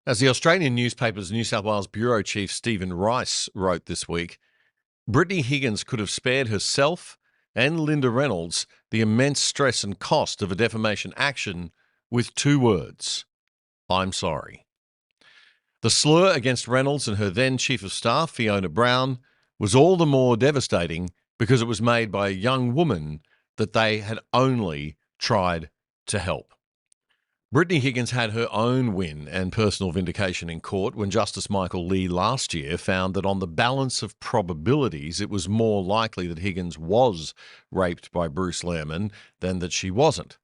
As the Australian newspaper's New South Wales Bureau Chief Stephen Rice wrote this week, Brittany Higgins could have spared herself and Linda Reynolds the immense stress and cost of a defamation action with 2 words: I'm sorry. The slur against Reynolds and her then Chief of Staff, Fiona Brown, was all the more devastating because it was made by a young woman that they had only tried to help. Brittany Higgins had her own win and personal vindication in court when Justice Michael Lee last year found that on the balance of probabilities, it was more likely that Higgins was raped by Bruce Lehrmann than that she wasn't.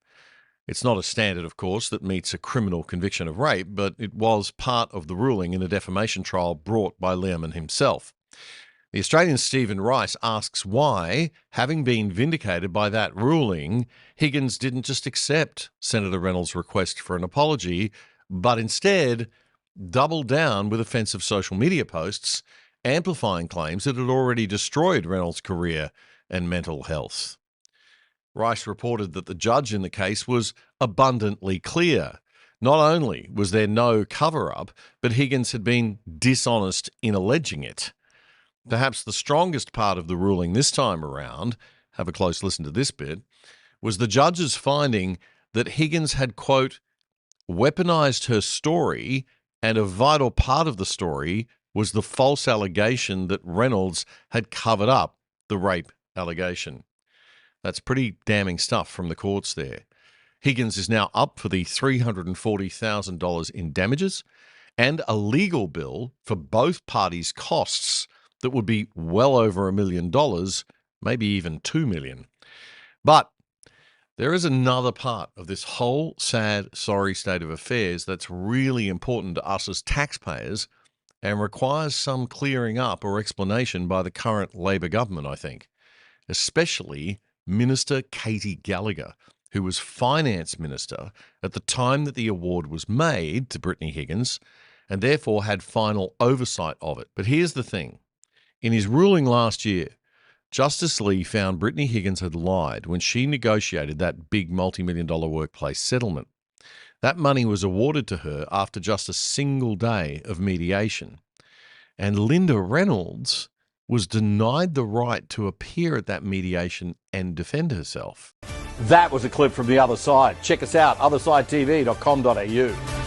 It's not a standard, of course, that meets a criminal conviction of rape, but it was part of the ruling in a defamation trial brought by Lehrmann himself. The Australian Stephen Rice asks why, having been vindicated by that ruling, Higgins didn't just accept Senator Reynolds' request for an apology, but instead doubled down with offensive social media posts, amplifying claims that had already destroyed Reynolds' career and mental health. Rice reported that the judge in the case was abundantly clear. Not only was there no cover-up, but Higgins had been dishonest in alleging it. Perhaps the strongest part of the ruling this time around, have a close listen to this bit, was the judge's finding that Higgins had, quote, weaponized her story, and a vital part of the story was the false allegation that Reynolds had covered up the rape allegation. That's pretty damning stuff from the courts there. Higgins is now up for the $340,000 in damages and a legal bill for both parties' costs that would be well over $1 million, maybe even $2 million. But there is another part of this whole sad, sorry state of affairs that's really important to us as taxpayers and requires some clearing up or explanation by the current Labor government, I think, especially Minister Katie Gallagher, who was Finance Minister at the time that the award was made to Brittany Higgins and therefore had final oversight of it. But here's the thing. In his ruling last year, Justice Lee found Brittany Higgins had lied when she negotiated that big multi-million-dollar workplace settlement. That money was awarded to her after just a single day of mediation. And Linda Reynolds was denied the right to appear at that mediation and defend herself. That was a clip from The Other Side. Check us out, othersidetv.com.au.